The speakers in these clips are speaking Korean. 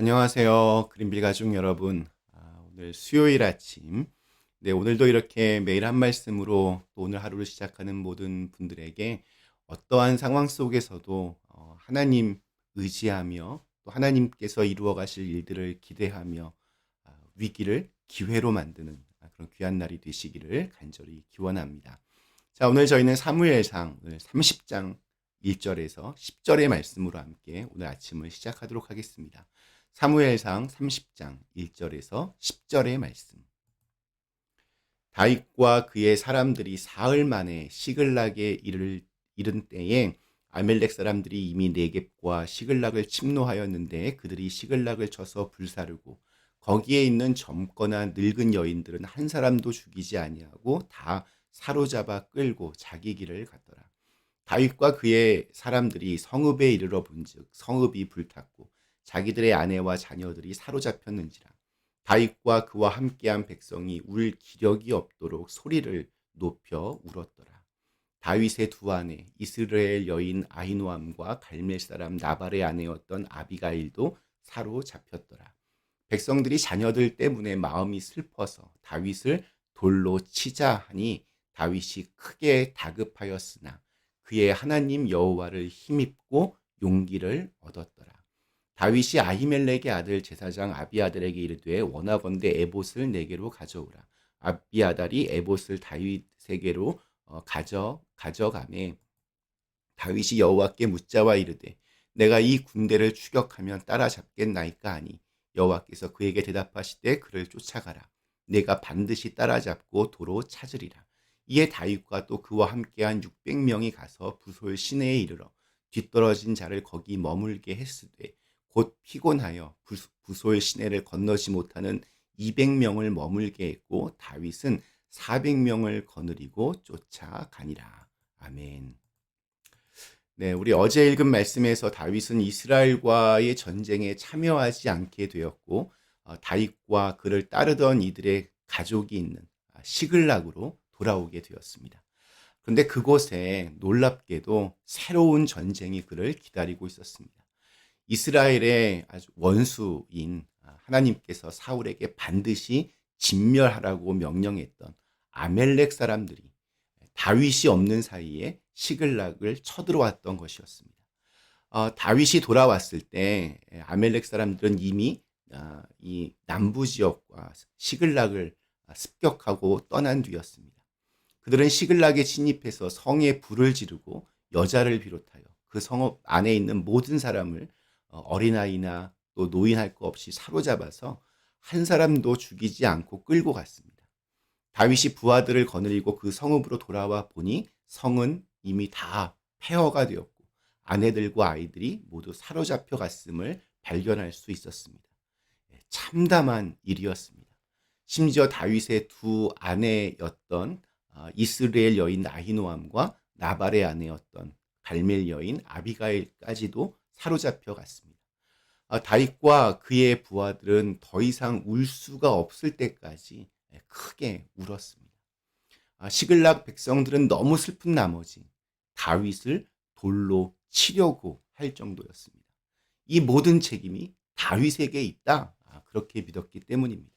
안녕하세요. 그린빌 가족 여러분. 오늘 수요일 아침. 네, 오늘도 이렇게 매일 한 말씀으로 또 오늘 하루를 시작하는 모든 분들에게 어떠한 상황 속에서도 하나님 의지하며 또 하나님께서 이루어 가실 일들을 기대하며 위기를 기회로 만드는 그런 귀한 날이 되시기를 간절히 기원합니다. 자, 오늘 저희는 사무엘상 오늘 30장 1절에서 10절의 말씀으로 함께 오늘 아침을 시작하도록 하겠습니다. 사무엘상 30장 1절에서 10절의 말씀. 다윗과 그의 사람들이 사흘 만에 시글락에 이른 때에 아멜렉 사람들이 이미 네겝과 시글락을 침노하였는데 그들이 시글락을 쳐서 불사르고 거기에 있는 젊거나 늙은 여인들은 한 사람도 죽이지 아니하고 다 사로잡아 끌고 자기 길을 갔더라. 다윗과 그의 사람들이 성읍에 이르러 본즉 성읍이 불탔고 자기들의 아내와 자녀들이 사로잡혔는지라. 다윗과 그와 함께한 백성이 울 기력이 없도록 소리를 높여 울었더라. 다윗의 두 아내 이스라엘 여인 아히노암과 갈멜 사람 나발의 아내였던 아비가일도 사로잡혔더라. 백성들이 자녀들 때문에 마음이 슬퍼서 다윗을 돌로 치자 하니 다윗이 크게 다급하였으나 그의 하나님 여호와를 힘입고 용기를 얻었더라. 다윗이 아히멜렉의 아들 제사장 아비아달에게 이르되 원하건대 에봇을 내게로 가져오라. 아비아달이 에봇을 다윗에게로 가져가매 다윗이 여호와께 묻자와 이르되 내가 이 군대를 추격하면 따라잡겠나이까 하니 여호와께서 그에게 대답하시되 그를 쫓아가라. 내가 반드시 따라잡고 도로 찾으리라. 이에 다윗과 또 그와 함께한 600명이 가서 부솔 시내에 이르러 뒤떨어진 자를 거기 머물게 했으되 곧 피곤하여 부솔 시내를 건너지 못하는 200명을 머물게 했고 다윗은 400명을 거느리고 쫓아가니라. 아멘. 네, 우리 어제 읽은 말씀에서 다윗은 이스라엘과의 전쟁에 참여하지 않게 되었고 다윗과 그를 따르던 이들의 가족이 있는 시글락으로 돌아오게 되었습니다. 그런데 그곳에 놀랍게도 새로운 전쟁이 그를 기다리고 있었습니다. 이스라엘의 아주 원수인 하나님께서 사울에게 반드시 진멸하라고 명령했던 아멜렉 사람들이 다윗이 없는 사이에 시글락을 쳐들어왔던 것이었습니다. 다윗이 돌아왔을 때 아멜렉 사람들은 이미 이 남부 지역과 시글락을 습격하고 떠난 뒤였습니다. 그들은 시글락에 진입해서 성에 불을 지르고 여자를 비롯하여 그 성읍 안에 있는 모든 사람을 어린아이나 또 노인할 것 없이 사로잡아서 한 사람도 죽이지 않고 끌고 갔습니다. 다윗이 부하들을 거느리고 그 성읍으로 돌아와 보니 성은 이미 다 폐허가 되었고 아내들과 아이들이 모두 사로잡혀 갔음을 발견할 수 있었습니다. 참담한 일이었습니다. 심지어 다윗의 두 아내였던 이스라엘 여인 아히노암과 나발의 아내였던 갈멜 여인 아비가일까지도 사로잡혀 갔습니다. 다윗과 그의 부하들은 더 이상 울 수가 없을 때까지 크게 울었습니다. 시글락 백성들은 너무 슬픈 나머지 다윗을 돌로 치려고 할 정도였습니다. 이 모든 책임이 다윗에게 있다. 그렇게 믿었기 때문입니다.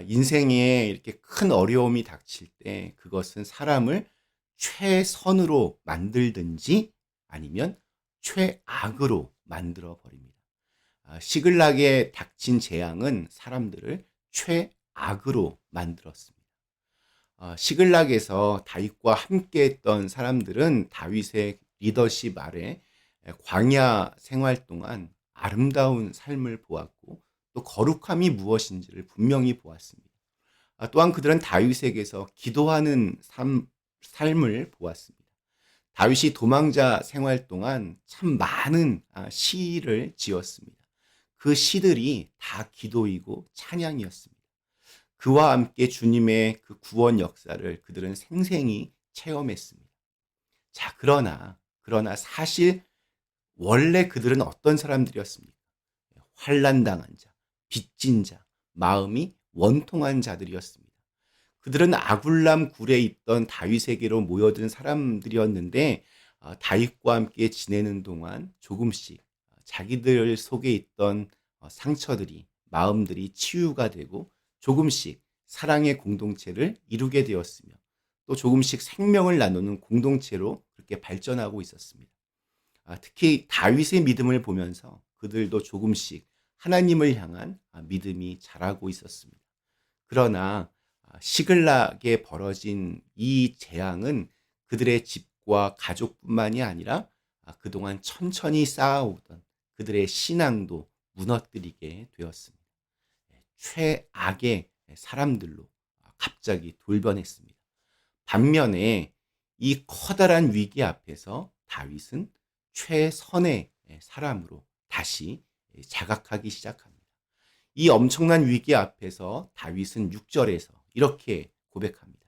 인생에 이렇게 큰 어려움이 닥칠 때 그것은 사람을 최선으로 만들든지 아니면 최악으로 만들어 버립니다. 시글락에 닥친 재앙은 사람들을 최악으로 만들었습니다. 시글락에서 다윗과 함께했던 사람들은 다윗의 리더십 아래 광야 생활 동안 아름다운 삶을 보았고 또 거룩함이 무엇인지를 분명히 보았습니다. 또한 그들은 다윗에게서 기도하는 삶을 보았습니다. 다윗이 도망자 생활 동안 참 많은 시를 지었습니다. 그 시들이 다 기도이고 찬양이었습니다. 그와 함께 주님의 그 구원 역사를 그들은 생생히 체험했습니다. 자, 그러나 사실 원래 그들은 어떤 사람들이었습니까? 환난당한 자, 빚진 자, 마음이 원통한 자들이었습니다. 그들은 아굴람 굴에 있던 다윗에게로 모여든 사람들이었는데 다윗과 함께 지내는 동안 조금씩 자기들 속에 있던 상처들이, 마음들이 치유가 되고 조금씩 사랑의 공동체를 이루게 되었으며 또 조금씩 생명을 나누는 공동체로 그렇게 발전하고 있었습니다. 특히 다윗의 믿음을 보면서 그들도 조금씩 하나님을 향한 믿음이 자라고 있었습니다. 그러나 시글락에 벌어진 이 재앙은 그들의 집과 가족뿐만이 아니라 그동안 천천히 쌓아오던 그들의 신앙도 무너뜨리게 되었습니다. 최악의 사람들로 갑자기 돌변했습니다. 반면에 이 커다란 위기 앞에서 다윗은 최선의 사람으로 다시 자각하기 시작합니다. 이 엄청난 위기 앞에서 다윗은 6절에서 이렇게 고백합니다.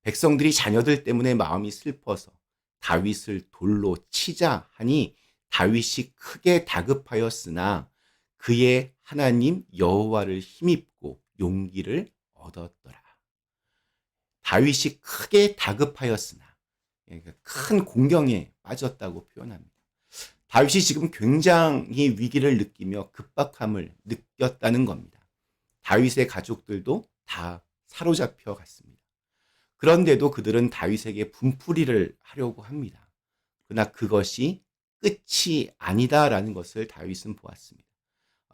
백성들이 자녀들 때문에 마음이 슬퍼서 다윗을 돌로 치자 하니 다윗이 크게 다급하였으나 그의 하나님 여호와를 힘입고 용기를 얻었더라. 다윗이 크게 다급하였으나 큰 공경에 빠졌다고 표현합니다. 다윗이 지금 굉장히 위기를 느끼며 급박함을 느꼈다는 겁니다. 다윗의 가족들도 다 사로잡혀 갔습니다. 그런데도 그들은 다윗에게 분풀이를 하려고 합니다. 그러나 그것이 끝이 아니다라는 것을 다윗은 보았습니다.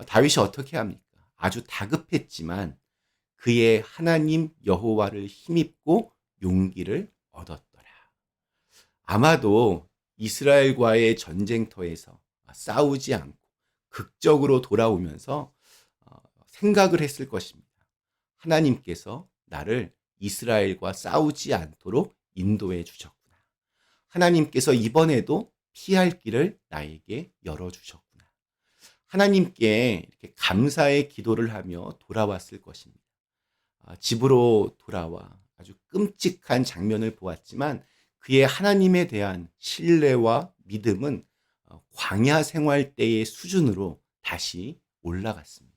다윗이 어떻게 합니까? 아주 다급했지만 그의 하나님 여호와를 힘입고 용기를 얻었더라. 아마도 이스라엘과의 전쟁터에서 싸우지 않고 극적으로 돌아오면서 생각을 했을 것입니다. 하나님께서 나를 이스라엘과 싸우지 않도록 인도해 주셨구나. 하나님께서 이번에도 피할 길을 나에게 열어주셨구나. 하나님께 이렇게 감사의 기도를 하며 돌아왔을 것입니다. 집으로 돌아와 아주 끔찍한 장면을 보았지만 그의 하나님에 대한 신뢰와 믿음은 광야 생활 때의 수준으로 다시 올라갔습니다.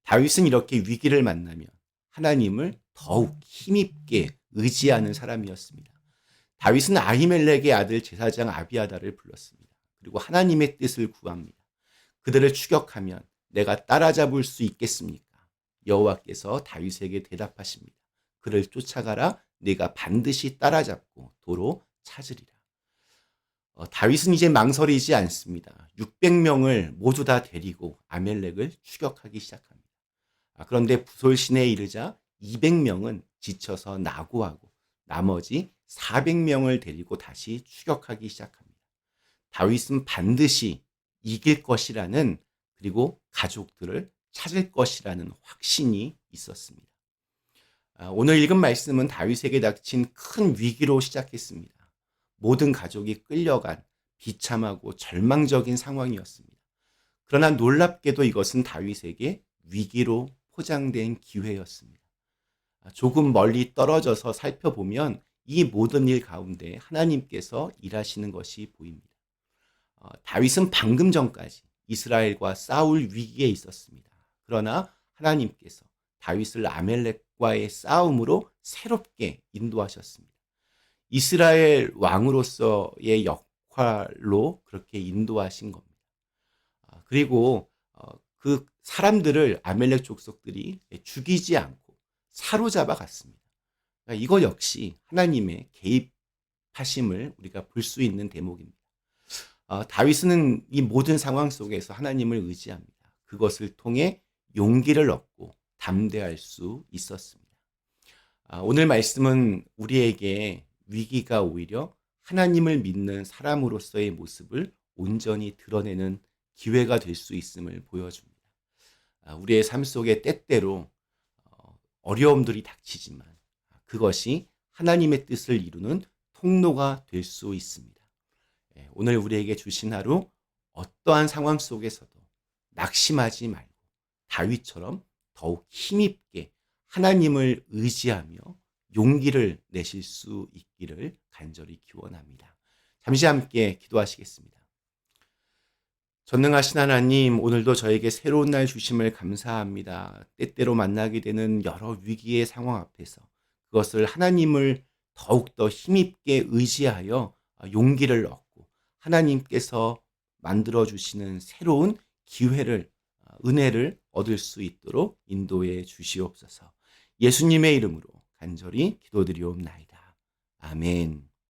다윗은 이렇게 위기를 만나면 하나님을 더욱 힘있게 의지하는 사람이었습니다. 다윗은 아히멜렉의 아들 제사장 아비아다를 불렀습니다. 그리고 하나님의 뜻을 구합니다. 그들을 추격하면 내가 따라잡을 수 있겠습니까? 여호와께서 다윗에게 대답하십니다. 그를 쫓아가라. 네가 반드시 따라잡고 도로 찾으리라. 다윗은 이제 망설이지 않습니다. 600명을 모두 다 데리고 아멜렉을 추격하기 시작합니다. 그런데 부솔신에 이르자 200명은 지쳐서 낙오하고 나머지 400명을 데리고 다시 추격하기 시작합니다. 다윗은 반드시 이길 것이라는 그리고 가족들을 찾을 것이라는 확신이 있었습니다. 오늘 읽은 말씀은 다윗에게 닥친 큰 위기로 시작했습니다. 모든 가족이 끌려간 비참하고 절망적인 상황이었습니다. 그러나 놀랍게도 이것은 다윗에게 위기로 포장된 기회였습니다. 조금 멀리 떨어져서 살펴보면 이 모든 일 가운데 하나님께서 일하시는 것이 보입니다. 다윗은 방금 전까지 이스라엘과 싸울 위기에 있었습니다. 그러나 하나님께서 다윗을 아멜렉과의 싸움으로 새롭게 인도하셨습니다. 이스라엘 왕으로서의 역할로 그렇게 인도하신 겁니다. 그리고 그 사람들을 아멜렉 족속들이 죽이지 않고 사로잡아 갔습니다. 그러니까 이거 역시 하나님의 개입하심을 우리가 볼 수 있는 대목입니다. 다윗은 이 모든 상황 속에서 하나님을 의지합니다. 그것을 통해 용기를 얻고 담대할 수 있었습니다. 오늘 말씀은 우리에게 위기가 오히려 하나님을 믿는 사람으로서의 모습을 온전히 드러내는 기회가 될 수 있음을 보여줍니다. 우리의 삶 속에 때때로 어려움들이 닥치지만 그것이 하나님의 뜻을 이루는 통로가 될 수 있습니다. 오늘 우리에게 주신 하루 어떠한 상황 속에서도 낙심하지 말고 다윗처럼 더욱 힘있게 하나님을 의지하며 용기를 내실 수 있기를 간절히 기원합니다. 잠시 함께 기도하시겠습니다. 전능하신 하나님, 오늘도 저에게 새로운 날 주심을 감사합니다. 때때로 만나게 되는 여러 위기의 상황 앞에서 그것을 하나님을 더욱더 힘있게 의지하여 용기를 얻고 하나님께서 만들어주시는 새로운 기회를 은혜를 얻을 수 있도록 인도해 주시옵소서. 예수님의 이름으로 간절히 기도드리옵나이다. 아멘.